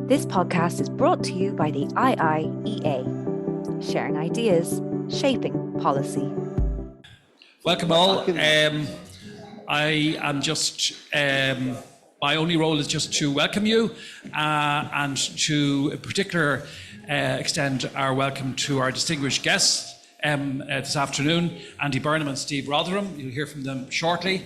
This podcast is brought to you by the IIEA, sharing ideas, shaping policy. Welcome all. I am just, my only role is just to welcome you and to in particular extend our welcome to our distinguished guests this afternoon, Andy Burnham and Steve Rotheram. You'll hear from them shortly.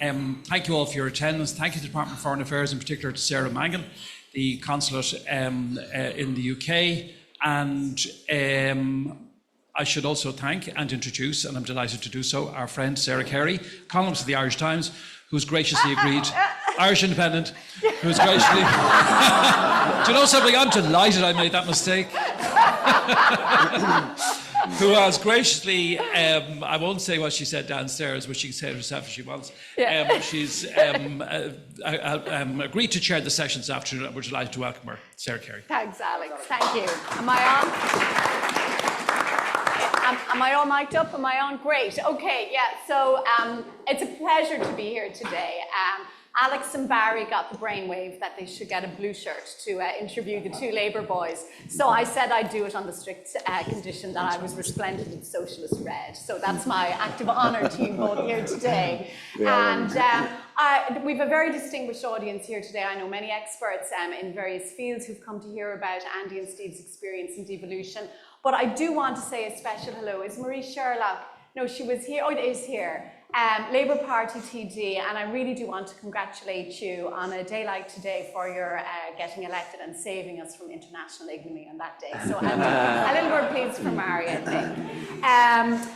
Thank you all for your attendance. Thank you to the Department of Foreign Affairs, in particular to Sarah Mangan, the Consulate in the UK. And I should also thank and introduce, and I'm delighted to do so, our friend Sarah Carey, columnist of the Irish Times, who's graciously agreed, Irish Independent, who's graciously... Do you know something? I'm delighted I made that mistake. Who has graciously, I won't say what she said downstairs, but she can say it herself if she wants. Yeah. She's agreed to chair the session this afternoon, and we're delighted to welcome her. Sarah Carey. Thanks, Alex. Thank you. Am I on? Am I all mic'd up? Am I on? Great. Okay, yeah. So it's a pleasure to be here today. Alex and Barry got the brainwave that they should get a blue shirt to interview the two Labour boys. So I said I'd do it on the strict condition that I was resplendent in socialist red. So that's my act of honour to you both here today. And we've a very distinguished audience here today. I know many experts in various fields who've come to hear about Andy and Steve's experience in devolution. But I do want to say a special hello. Is Marie Sherlock? No, she was here. Oh, it is here. Labour Party TD, and I really do want to congratulate you on a day like today for your getting elected and saving us from international ignominy on that day. So a little word please for Mary, I think.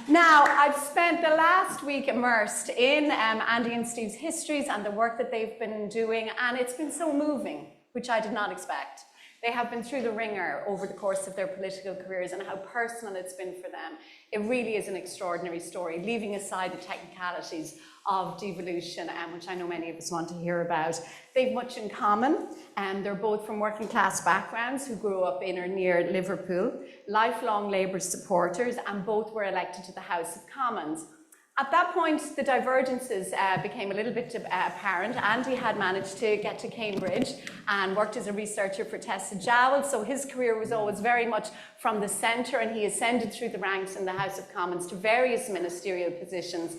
Now, I've spent the last week immersed in Andy and Steve's histories and the work that they've been doing, and it's been so moving, which I did not expect. They have been through the ringer over the course of their political careers, and how personal it's been for them. It really is an extraordinary story, leaving aside the technicalities of devolution, which I know many of us want to hear about. They've much in common, and they're both from working class backgrounds who grew up in or near Liverpool, lifelong Labour supporters, and both were elected to the House of Commons. At that point, the divergences became a little bit apparent. Andy had managed to get to Cambridge and worked as a researcher for Tessa Jowell, so his career was always very much from the centre, and he ascended through the ranks in the House of Commons to various ministerial positions,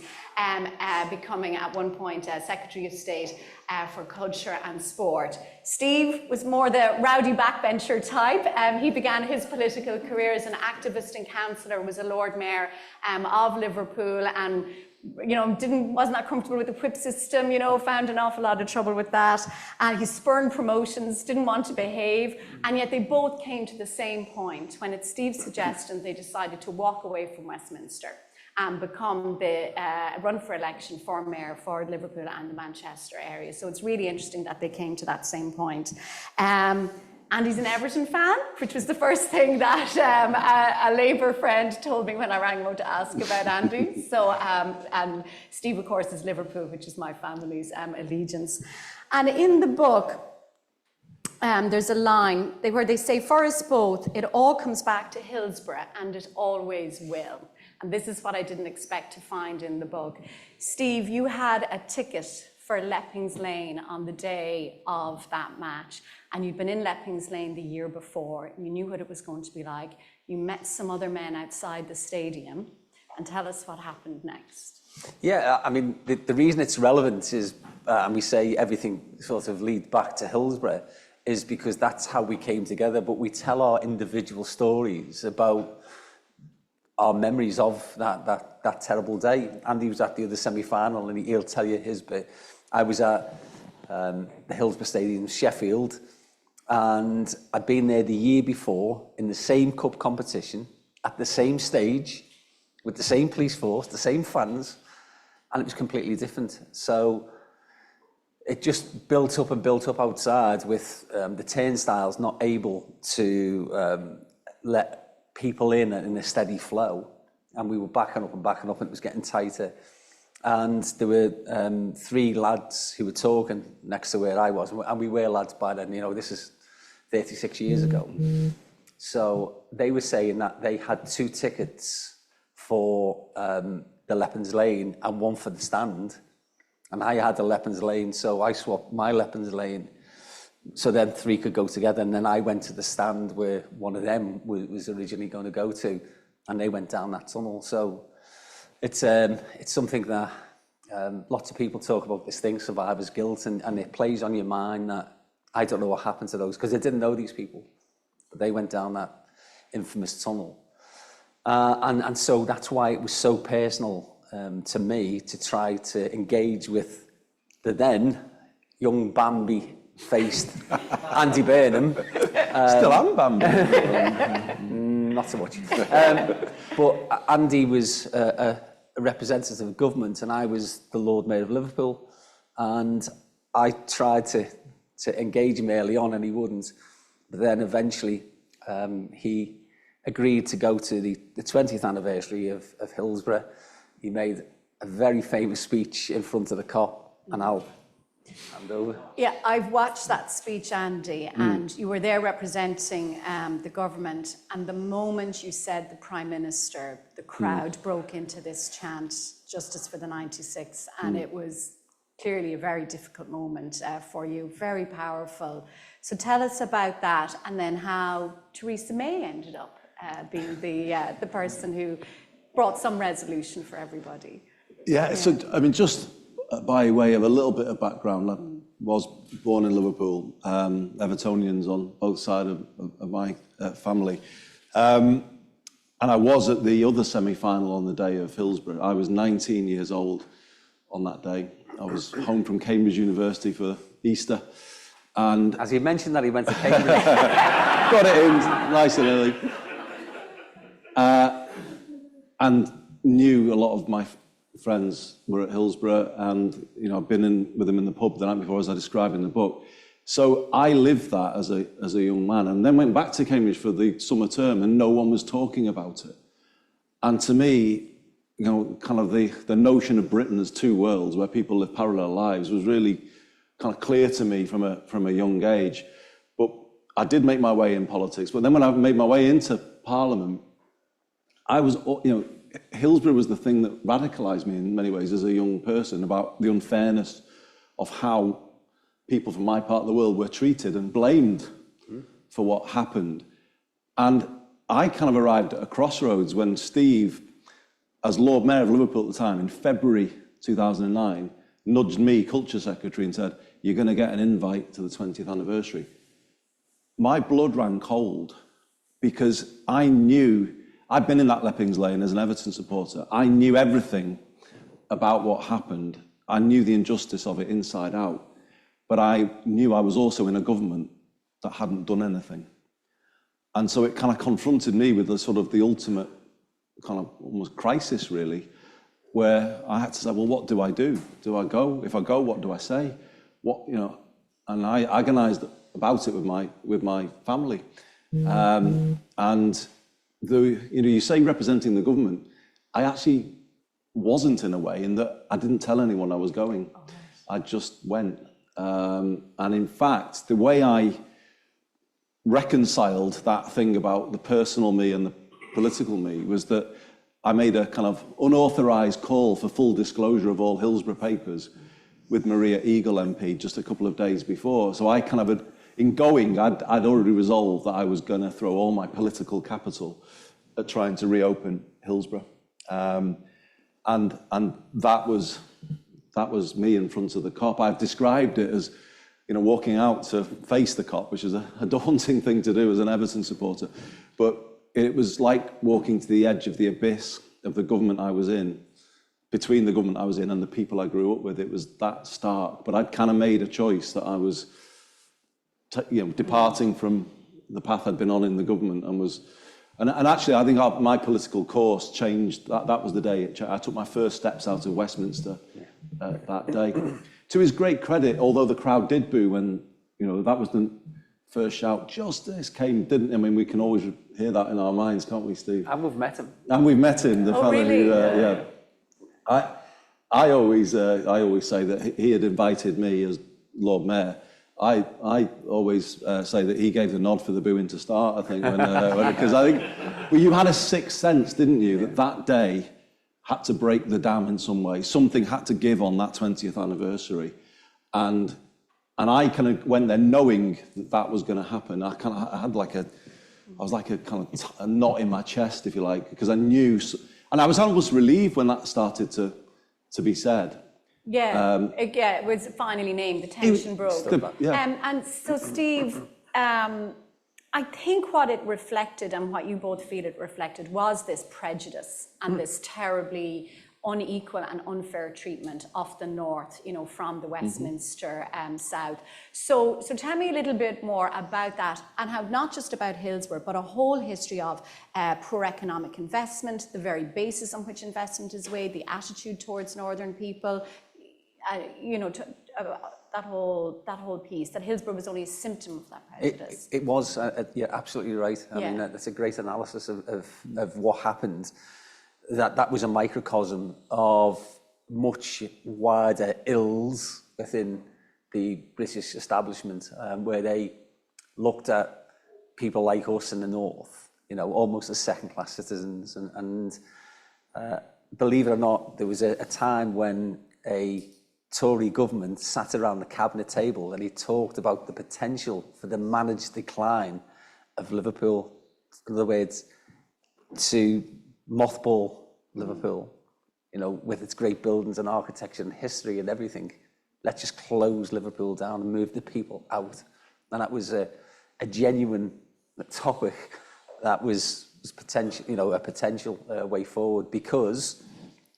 becoming at one point Secretary of State for Culture and Sport. Steve was more the rowdy backbencher type. He began his political career as an activist and councillor, was a Lord Mayor of Liverpool, and wasn't that comfortable with the whip system, found an awful lot of trouble with that. And he spurned promotions, didn't want to behave, and yet they both came to the same point when at Steve's suggestion they decided to walk away from Westminster and become the run for election for mayor for Liverpool and the Manchester area. So it's really interesting that they came to that same point. Andy's an Everton fan, which was the first thing that a Labour friend told me when I rang him to ask about Andy. So, and Steve, of course, is Liverpool, which is my family's allegiance. And in the book, there's a line where they say, for us both, it all comes back to Hillsborough, and it always will. And this is what I didn't expect to find in the book. Steve, you had a ticket for Leppings Lane on the day of that match, and you'd been in Leppings Lane the year before. You knew what it was going to be like. You met some other men outside the stadium, and tell us what happened next. Yeah, I mean, the reason it's relevant is, and we say everything sort of leads back to Hillsborough, is because that's how we came together, but we tell our individual stories about our memories of that terrible day. Andy was at the other semi-final, and he'll tell you his bit. I was at the Hillsborough Stadium, Sheffield, and I'd been there the year before in the same cup competition, at the same stage, with the same police force, the same fans, and it was completely different. So it just built up and built up outside with the turnstiles not able to let people in a steady flow, and we were backing up, and it was getting tighter. And there were three lads who were talking next to where I was, and we were lads by then. This is 36 years ago. So they were saying that they had 2 tickets for the Leppings Lane and 1 for the stand, and I had the Leppings Lane, so I swapped my Leppings Lane so then 3 could go together, and then I went to the stand where one of them was originally going to go to, and they went down that tunnel. So it's something that lots of people talk about, this thing, survivor's guilt, and it plays on your mind that I don't know what happened to those, because I didn't know these people, but they went down that infamous tunnel. And so that's why it was so personal to me to try to engage with the then young Bambi-faced Andy Burnham. Still am Bambi. Not so much. But Andy was a representative of government, and I was the Lord Mayor of Liverpool. And I tried to engage him early on, and he wouldn't. But then eventually he agreed to go to the 20th anniversary of Hillsborough. He made a very famous speech in front of the COP, and I'll hand over. Yeah, I've watched that speech, Andy, and you were there representing the government, and the moment you said the Prime Minister, the crowd broke into this chant, Justice for the 96, and it was clearly a very difficult moment for you, very powerful. So tell us about that, and then how Theresa May ended up being the person who brought some resolution for everybody. Yeah, so I mean, just by way of a little bit of background, I was born in Liverpool, Evertonians on both sides of my family. And I was at the other semi-final on the day of Hillsborough. I was 19 years old on that day. I was home from Cambridge University for Easter. And as he mentioned that he went to Cambridge. got it in nice and early. And knew a lot of my friends were at Hillsborough, and I've been in with them in the pub the night before, as I describe in the book. So I lived that as a young man, and then went back to Cambridge for the summer term, and no one was talking about it. And to me, kind of the notion of Britain as two worlds, where people live parallel lives, was really kind of clear to me from a young age. But I did make my way in politics. But then when I made my way into Parliament, I was, Hillsborough was the thing that radicalised me in many ways as a young person, about the unfairness of how people from my part of the world were treated and blamed for what happened. And I kind of arrived at a crossroads when Steve, as Lord Mayor of Liverpool at the time, in February 2009, nudged me, Culture Secretary, and said, "You're going to get an invite to the 20th anniversary." My blood ran cold, because I knew, I'd been in that Leppings Lane as an Everton supporter. I knew everything about what happened. I knew the injustice of it inside out. But I knew I was also in a government that hadn't done anything. And so it kind of confronted me with the ultimate kind of almost crisis, really, where I had to say, well, what do I do? Do I go? If I go, what do I say? And I agonized about it with my family. And you say representing the government, I actually wasn't, in a way, in that I didn't tell anyone I was going. I just went. And in fact, the way I reconciled that thing about the personal me and the political me was that I made a kind of unauthorised call for full disclosure of all Hillsborough papers with Maria Eagle MP just a couple of days before. So I kind of in going, I'd already resolved that I was going to throw all my political capital at trying to reopen Hillsborough. And that was me in front of the COP. I've described it as, walking out to face the COP, which is a daunting thing to do as an Everton supporter. But it was like walking to the edge of the abyss of the government I was in, between the government I was in and the people I grew up with. It was that stark. But I'd kind of made a choice that I was departing from the path I'd been on in the government, and actually I think my political course changed. That was the day I took my first steps out of Westminster that day. To his great credit, although the crowd did boo when that was the first shout, "Justice" came, didn't? I mean, we can always hear that in our minds, can't we, Steve? And we've met him. And we've met him. The fellow really? who, I always say that he had invited me as Lord Mayor. I always say that he gave the nod for the booing to start, I think, because I think you had a sixth sense, didn't you, that day had to break the dam in some way. Something had to give on that 20th anniversary. And And I kind of went there knowing that that was going to happen. I was like a kind of a knot in my chest, if you like, because I knew, and I was almost relieved when that started to be said. Yeah, it was finally named, the tension broke. And so, Steve, I think what it reflected, and what you both feel it reflected, was this prejudice and this terribly unequal and unfair treatment of the North, you know, from the Westminster South. So tell me a little bit more about that, and how not just about Hillsborough, but a whole history of poor economic investment, the very basis on which investment is weighed, the attitude towards Northern people, you know, that whole piece, that Hillsborough was only a symptom of that prejudice. It was, you're absolutely right. I mean, that's a great analysis of what happened. That was a microcosm of much wider ills within the British establishment, where they looked at people like us in the North, you know, almost as second-class citizens. And believe it or not, there was a time when a Tory government sat around the cabinet table and he talked about the potential for the managed decline of Liverpool. In other words, to mothball Liverpool, you know, with its great buildings and architecture and history and everything. Let's just close Liverpool down and move the people out. And that was a genuine topic that was potential, you know, a potential way forward, because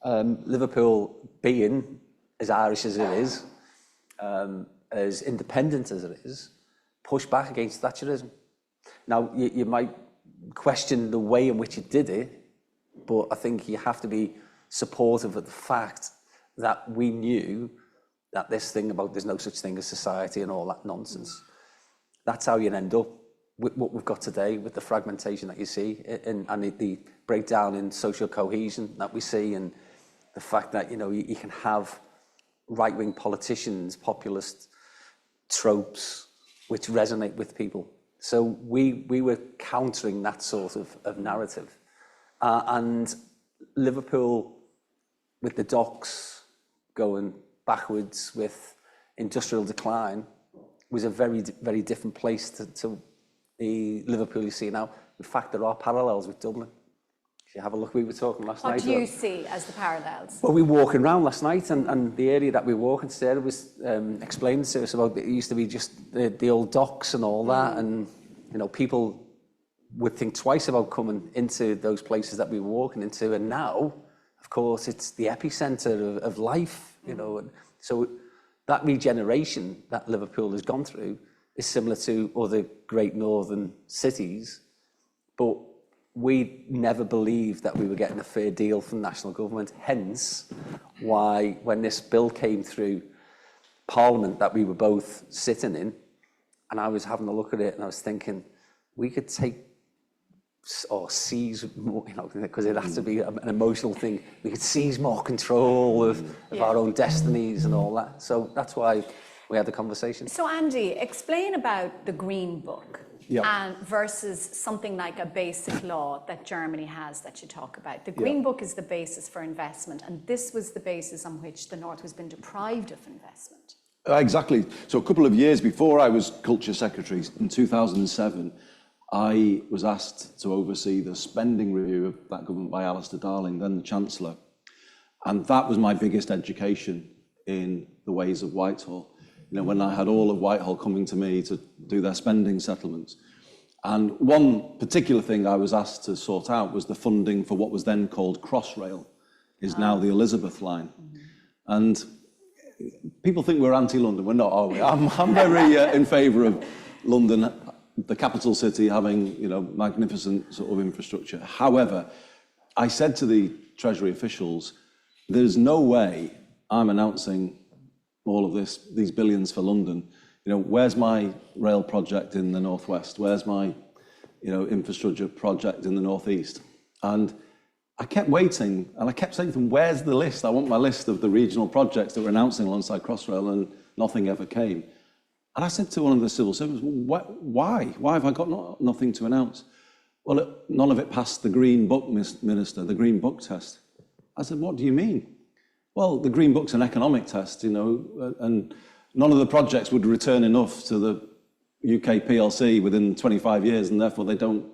Liverpool, being as Irish as it is, as independent as it is, pushed back against Thatcherism. Now, you might question the way in which it did it, but I think you have to be supportive of the fact that we knew that this thing about there's no such thing as society and all that nonsense, that's how you end up with what we've got today, with the fragmentation that you see, and the breakdown in social cohesion that we see, and the fact that, you know, you can have right-wing politicians, populist tropes, which resonate with people. So we were countering that sort of narrative. And Liverpool, with the docks going backwards, with industrial decline, was a very, very different place to the Liverpool you see now. In fact, there are parallels with Dublin. If you have a look, we were talking last night. What do you see as the parallels? Well, we were walking around last night, and the area that we were walking, Sarah was explaining to us about it used to be just the old docks and all that, and, you know, people would think twice about coming into those places that we were walking into, and now, of course, it's the epicenter of life, you know. And so that regeneration that Liverpool has gone through is similar to other great northern cities, but we never believed that we were getting a fair deal from national government. Hence why, when this bill came through Parliament that we were both sitting in, and I was having a look at it and I was thinking, we could take or seize more, you know, because it has to be an emotional thing. We could seize more control of our own destinies and all that. So that's why we had the conversation. So Andy, explain about the Green Book and versus something like a basic law that Germany has that you talk about. The Green Book is the basis for investment, and this was the basis on which the North has been deprived of investment. Exactly. So a couple of years before I was Culture Secretary, in 2007, I was asked to oversee the spending review of that government by Alistair Darling, then the Chancellor. And that was my biggest education in the ways of Whitehall. You know, when I had all of Whitehall coming to me to do their spending settlements. And one particular thing I was asked to sort out was the funding for what was then called Crossrail, is now the Elizabeth line. And people think we're anti-London. We're not, are we? I'm very in favour of London, the capital city, having, you know, magnificent sort of infrastructure. However, I said to the Treasury officials, there's no way I'm announcing all of these billions for London. You know, where's my rail project in the northwest? Where's my, you know, infrastructure project in the northeast? And I kept waiting, and I kept saying to them, where's the list? I want my list of the regional projects that we're announcing alongside Crossrail, and nothing ever came. And I said to one of the civil servants, why? Why have I got nothing to announce? Well, none of it passed the Green Book, Minister, the Green Book test. I said, what do you mean? Well, the Green Book's an economic test, you know, and none of the projects would return enough to the UK PLC within 25 years, and therefore they don't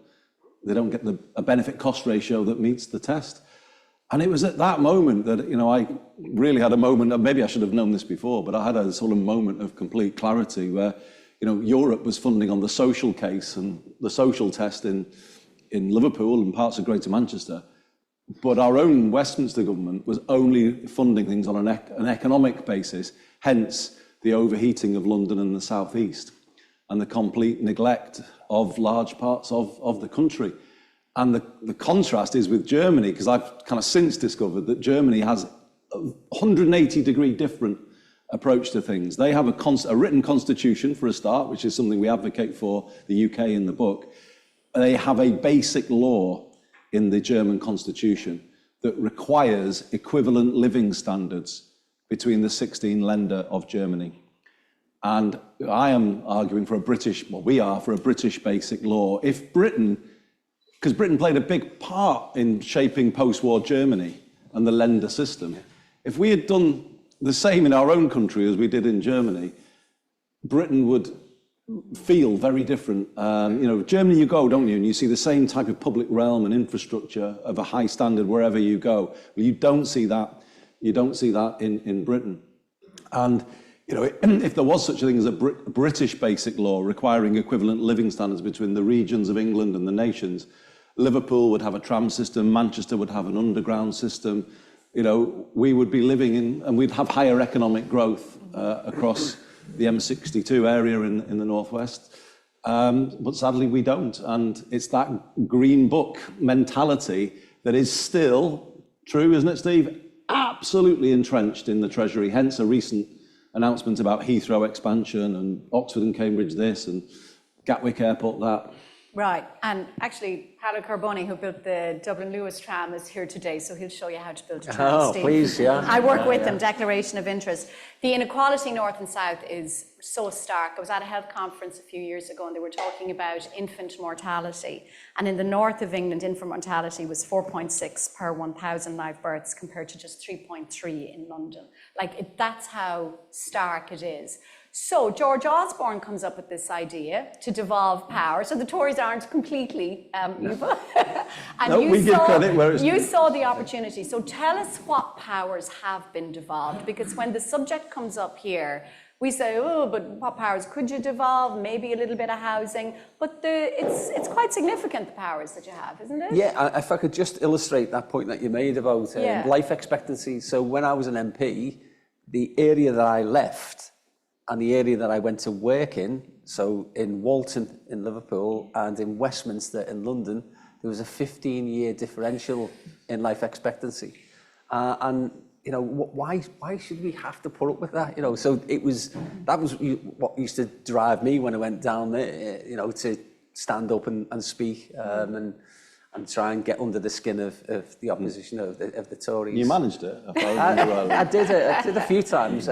get a benefit cost ratio that meets the test. And it was at that moment that, I really had a moment, and maybe I should have known this before, but I had a sort of moment of complete clarity where, Europe was funding on the social case and the social test in Liverpool and parts of Greater Manchester. But our own Westminster government was only funding things on an economic basis, hence the overheating of London and the South East and the complete neglect of large parts of the country. And the contrast is with Germany, because I've kind of since discovered that Germany has a 180-degree different approach to things. They have a written constitution, for a start, which is something we advocate for the UK in the book. They have a basic law in the German constitution that requires equivalent living standards between the 16 Länder of Germany. And I am arguing for we are for a British basic law. If because Britain played a big part in shaping post-war Germany and the Länder system. If we had done the same in our own country as we did in Germany, Britain would feel very different. Germany you go, don't you? And you see the same type of public realm and infrastructure of a high standard wherever you go. Well, you don't see that. You don't see that in Britain. And if there was such a thing as a British basic law requiring equivalent living standards between the regions of England and the nations, Liverpool would have a tram system, Manchester would have an underground system. We would be living in, and we'd have higher economic growth across the M62 area in the northwest. But sadly, we don't. And it's that green book mentality that is still true, isn't it, Steve? Absolutely entrenched in the Treasury, hence a recent announcement about Heathrow expansion and Oxford and Cambridge this and Gatwick Airport that. Right, and actually, Paolo Carboni, who built the Dublin Lewis tram, is here today, so he'll show you how to build a tram. Oh, Steve. please, yeah. I work with them, declaration of interest. The inequality north and south is so stark. I was at a health conference a few years ago, and they were talking about infant mortality. And in the north of England, infant mortality was 4.6 per 1,000 live births, compared to just 3.3 in London. That's how stark it is. So George Osborne comes up with this idea to devolve power. So the Tories aren't completely evil. And we give credit where it's you saw the opportunity. So tell us what powers have been devolved, because when the subject comes up here, we say, oh, but what powers could you devolve? Maybe a little bit of housing, but it's quite significant, the powers that you have, isn't it? Yeah, if I could just illustrate that point that you made about life expectancy. So when I was an MP, the area that I left and the area that I went to work in, so in Walton in Liverpool and in Westminster in London, there was a 15-year differential in life expectancy. Why should we have to put up with that? So that was what used to drive me when I went down there, to stand up and speak and try and get under the skin of the opposition of the Tories. You managed it. I did a few times.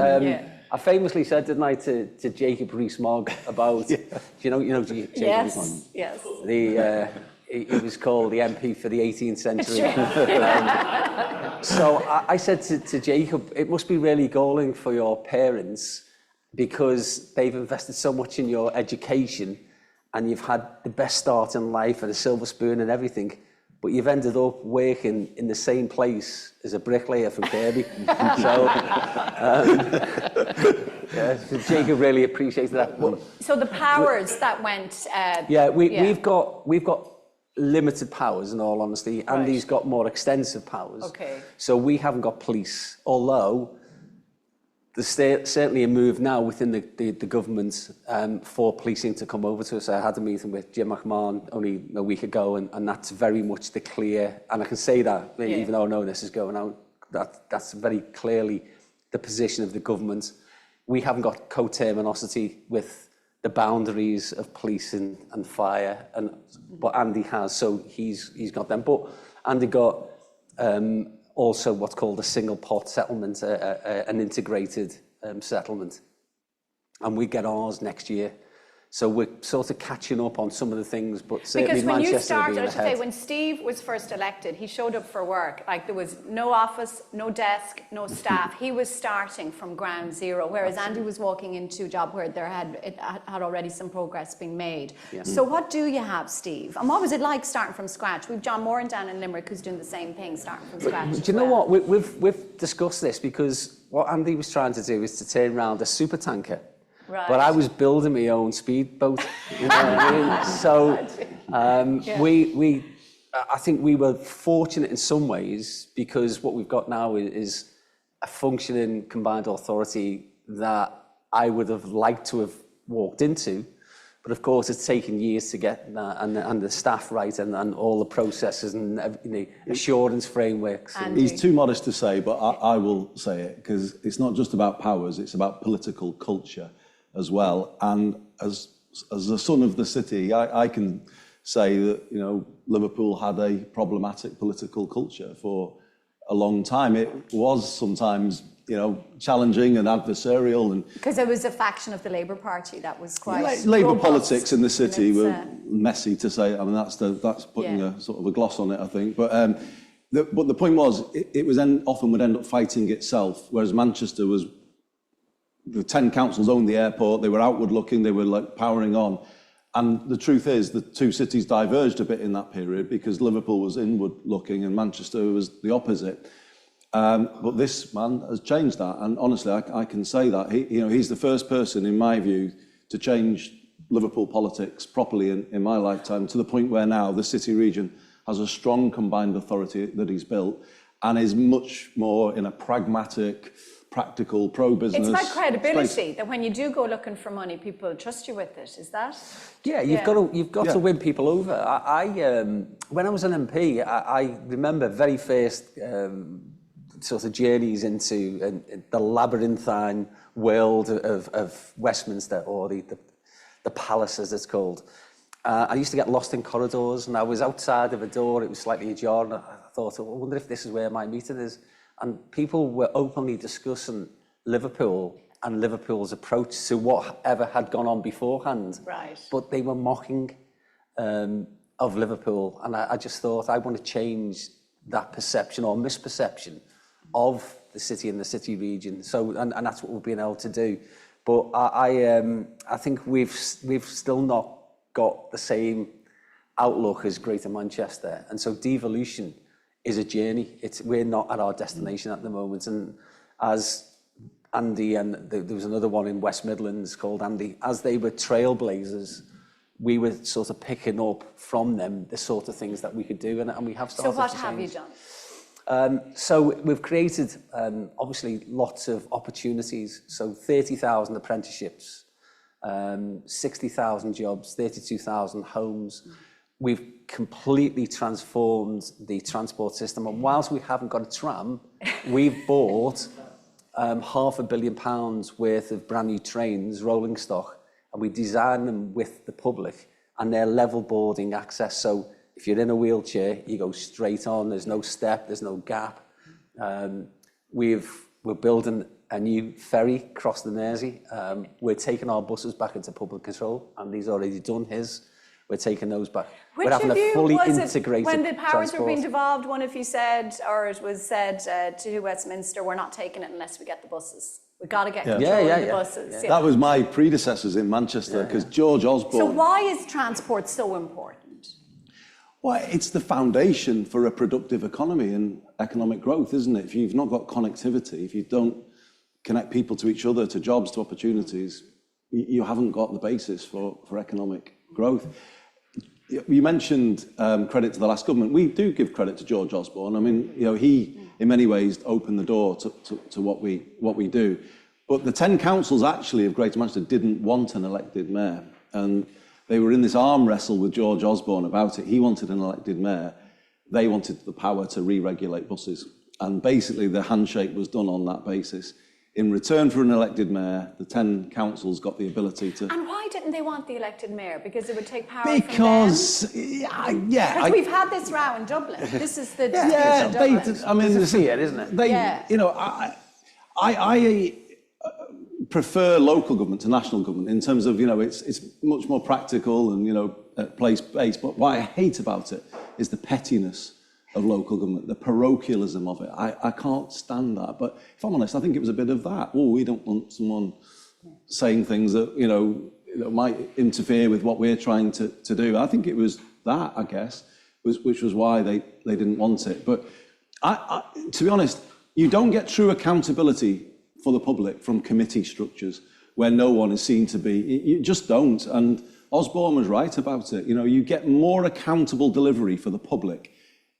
I famously said, didn't I, to Jacob Rees-Mogg about, Jacob Rees-Mogg? Yes. He was called the MP for the 18th century. So I said to Jacob, it must be really galling for your parents because they've invested so much in your education and you've had the best start in life and a silver spoon and everything, but you've ended up working in the same place as a bricklayer from Kirby. So Jacob really appreciated that. So the powers that went... we've got limited powers, in all honesty. Right. Andy's got more extensive powers. Okay. So we haven't got police, although there's certainly a move now within the government for policing to come over to us. I had a meeting with Jim McMahon only a week ago, and that's very much the clear, and I can say that, even though I know this is going out, that's very clearly the position of the government. We haven't got coterminosity with the boundaries of policing and fire, but Andy has, so he's got them. But Andy got also what's called a single pot settlement, an integrated settlement, and we get ours next year. So we're sort of catching up on some of the things, but certainly Because when Manchester you started, I being should say, ahead. when Steve was first elected, he showed up for work. Like, there was no office, no desk, no staff. He was starting from ground zero, whereas Andy was walking into a job where it had already some progress being made. Yeah. So what do you have, Steve? And what was it like starting from scratch? We've John Moran down in Limerick who's doing the same thing, starting from scratch. Do you know what? We've discussed this, because what Andy was trying to do is to turn around a super tanker. Right. But I was building my own speedboat. You know what I mean? So I think we were fortunate in some ways, because what we've got now is a functioning combined authority that I would have liked to have walked into. But of course, it's taken years to get that, and the staff right, and all the processes and assurance frameworks. He's too modest to say, but I will say it, because it's not just about powers, it's about political culture as well. And as a son of the city, I can say that, you know, Liverpool had a problematic political culture for a long time. It was sometimes, you know, challenging and adversarial, and because there was a faction of the Labour Party that was quite Labour robust. politics in the city It's, were messy, to say. I mean, that's putting a sort of a gloss on it, I think. But the point was, it was often would end up fighting itself, whereas Manchester was, the 10 councils owned the airport. They were outward looking. They were like powering on. And the truth is, the two cities diverged a bit in that period, because Liverpool was inward looking and Manchester was the opposite. But this man has changed that, and honestly, I can say that he's the first person, in my view, to change Liverpool politics properly in my lifetime, to the point where now the city region has a strong combined authority that he's built, and is much more in a pragmatic, practical, pro-business. It's about credibility, space. that when you do go looking for money, people trust you with it. Is that? Yeah, you've got to win people over. I when I was an MP, I remember very first sort of journeys into the labyrinthine world of Westminster, or the palace, as it's called. I used to get lost in corridors, and I was outside of a door. It was slightly ajar, and I thought, I wonder if this is where my meeting is. And people were openly discussing Liverpool and Liverpool's approach to whatever had gone on beforehand. Right. But they were mocking of Liverpool. And I just thought, I want to change that perception or misperception of the city and the city region. So, and that's what we've been able to do. But I think we've still not got the same outlook as Greater Manchester. And so devolution is a journey. We're not at our destination at the moment. And as Andy, and there was another one in West Midlands called Andy, as they were trailblazers, we were sort of picking up from them the sort of things that we could do, and we have started to change. So what have you done? So we've created, obviously, lots of opportunities. So 30,000 apprenticeships, 60,000 jobs, 32,000 homes. We've completely transformed the transport system. And whilst we haven't got a tram, we've bought £500 million worth of brand new trains, rolling stock, and we design them with the public, and they're level boarding access. So if you're in a wheelchair, you go straight on. There's no step, there's no gap. We're building a new ferry across the Mersey. We're taking our buses back into public control, and he's already done his. We're taking those back. Which We're having of a you fully was integrated it when the powers transport. were being devolved? One of you said, or it was said to Westminster, we're not taking it unless we get the buses. We've got to get control of the buses. That was my predecessors in Manchester, because George Osborne... So why is transport so important? Well, it's the foundation for a productive economy and economic growth, isn't it? If you've not got connectivity, if you don't connect people to each other, to jobs, to opportunities, you haven't got the basis for economic growth. You mentioned credit to the last government. We do give credit to George Osborne. I mean, he, in many ways, opened the door to what we do. But the 10 councils, actually, of Greater Manchester didn't want an elected mayor. And they were in this arm wrestle with George Osborne about it. He wanted an elected mayor. They wanted the power to re-regulate buses. And basically, the handshake was done on that basis. In return for an elected mayor, the 10 councils got the ability to... And why didn't they want the elected mayor? Because it would take power because, from them? Because we've had this row in Dublin. This is the dispute yeah, in Dublin. I mean, It's a fear, isn't it? prefer local government to national government in terms of, it's much more practical and, place-based. But what I hate about it is the pettiness of local government, the parochialism of it. I can't stand that. But if I'm honest, I think it was a bit of that. Oh, we don't want someone saying things that, that might interfere with what we're trying to do. I think it was that, I guess, which was why they didn't want it. But to be honest, you don't get true accountability for the public from committee structures where no one is seen to be. You just don't. And Osborne was right about it. You get more accountable delivery for the public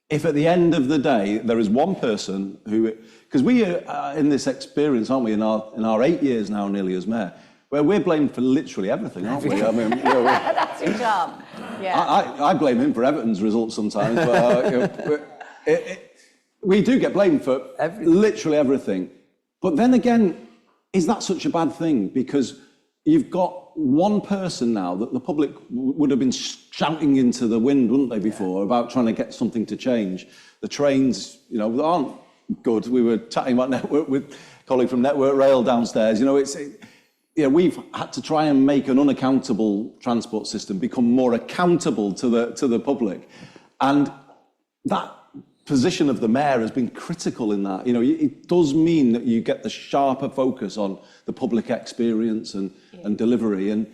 if at the end of the day there is one person who, because we are in this experience, aren't we, in our 8 years now nearly as mayor, where we're blamed for literally everything, aren't we? I mean, that's your job. Yeah. I blame him for Everton's results sometimes, but we do get blamed for literally everything. But then again, is that such a bad thing? Because you've got one person now that the public would have been shouting into the wind, wouldn't they, before, about trying to get something to change. The trains, aren't good. We were chatting about Network with a colleague from Network Rail downstairs. We've had to try and make an unaccountable transport system become more accountable to the public. And that position of the mayor has been critical in that. It does mean that you get the sharper focus on the public experience and delivery. And,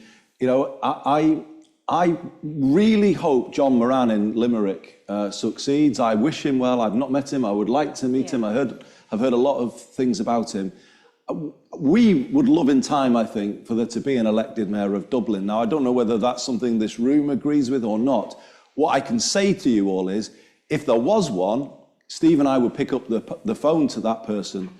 I really hope John Moran in Limerick succeeds. I wish him well. I've not met him. I would like to meet him. I've heard a lot of things about him. We would love in time, I think, for there to be an elected mayor of Dublin. Now, I don't know whether that's something this room agrees with or not. What I can say to you all is, if there was one, Steve and I would pick up the phone to that person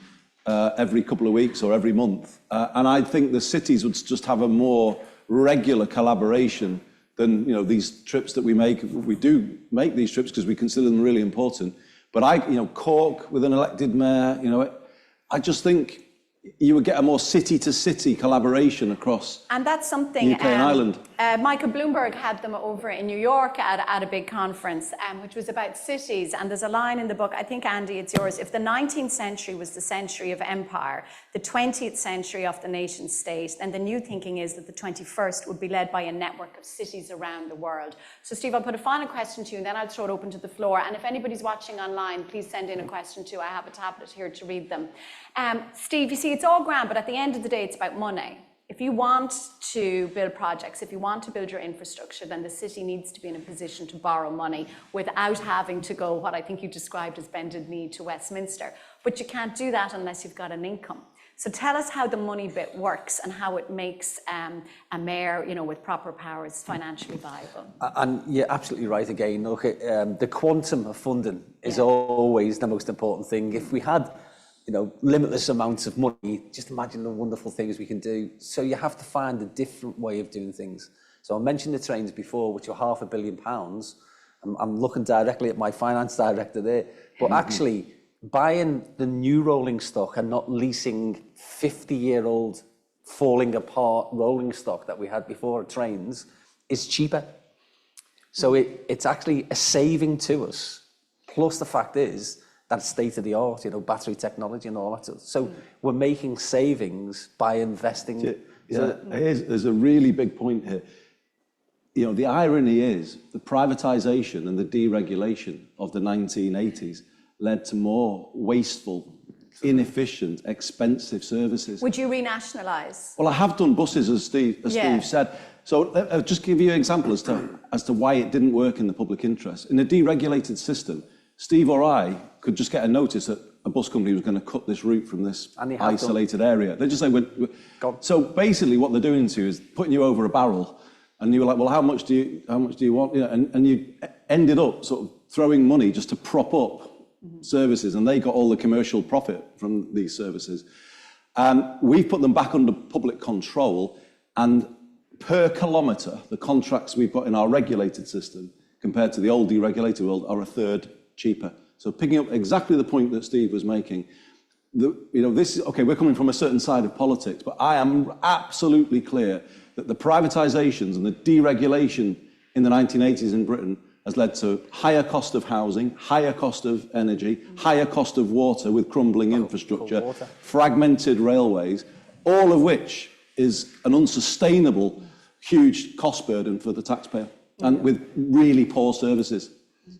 every couple of weeks or every month. And I think the cities would just have a more regular collaboration than these trips that we make. We do make these trips because we consider them really important. But Cork with an elected mayor, I just think you would get a more city-to-city collaboration across and that's something, UK and Ireland. Michael Bloomberg had them over in New York at a big conference, which was about cities. And there's a line in the book, I think, Andy, it's yours. If the 19th century was the century of empire, the 20th century of the nation state, then the new thinking is that the 21st would be led by a network of cities around the world. So, Steve, I'll put a final question to you, and then I'll throw it open to the floor. And if anybody's watching online, please send in a question too. I have a tablet here to read them. Steve, you see, it's all grand, but at the end of the day, it's about money. If you want to build projects, if you want to build your infrastructure, then the city needs to be in a position to borrow money without having to go, what I think you described as bended knee, to Westminster. But you can't do that unless you've got an income. So tell us how the money bit works and how it makes a mayor, with proper powers, financially viable. And you're absolutely right again. Look, the quantum of funding is always the most important thing. If we had limitless amounts of money, just imagine the wonderful things we can do. So you have to find a different way of doing things. So I mentioned the trains before, which are £500 million. I'm looking directly at my finance director there. But actually, buying the new rolling stock and not leasing 50-year-old falling apart rolling stock that we had before trains is cheaper. So it's actually a saving to us. Plus the fact is, that's state of the art, battery technology and all that stuff. So we're making savings by investing. There's a really big point here. The irony is the privatisation and the deregulation of the 1980s led to more wasteful, inefficient, expensive services. Would you renationalise? Well, I have done buses, as Steve said. So I'll just give you an example as to why it didn't work in the public interest. In a deregulated system, Steve or I could just get a notice that a bus company was going to cut this route from this isolated area. They just say, so basically what they're doing to you is putting you over a barrel, and you were like, well, how much do you want? And you ended up sort of throwing money just to prop up services, and they got all the commercial profit from these services. We've put them back under public control, and per kilometre, the contracts we've got in our regulated system compared to the old deregulated world are a third cheaper. So picking up exactly the point that Steve was making, this is, okay, we're coming from a certain side of politics, but I am absolutely clear that the privatisations and the deregulation in the 1980s in Britain has led to higher cost of housing, higher cost of energy, higher cost of water with crumbling infrastructure, fragmented railways, all of which is an unsustainable, huge cost burden for the taxpayer, and with really poor services.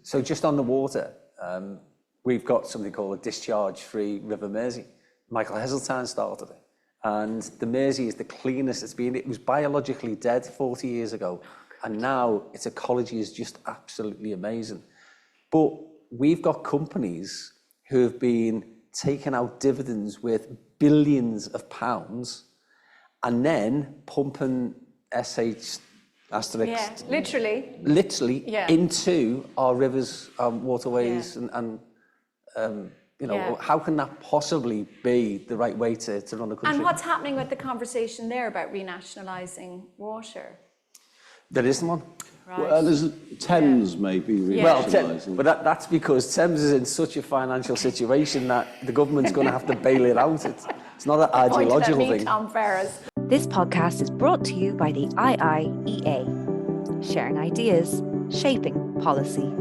So just on the water, we've got something called a discharge-free River Mersey. Michael Heseltine started it. And the Mersey is the cleanest it's been. It was biologically dead 40 years ago. And now its ecology is just absolutely amazing. But we've got companies who have been taking out dividends worth billions of pounds and then pumping SH asterisk literally into our rivers, waterways, and you know, how can that possibly be the right way to run a country? And what's happening with the conversation there about renationalising water? There isn't one. Right. Well, there's Thames maybe renationalising. But that's because Thames is in such a financial situation that the government's going to have to bail it out. It's not an ideological thing. Tom Ferris. This podcast is brought to you by the IIEA, sharing ideas, shaping policy.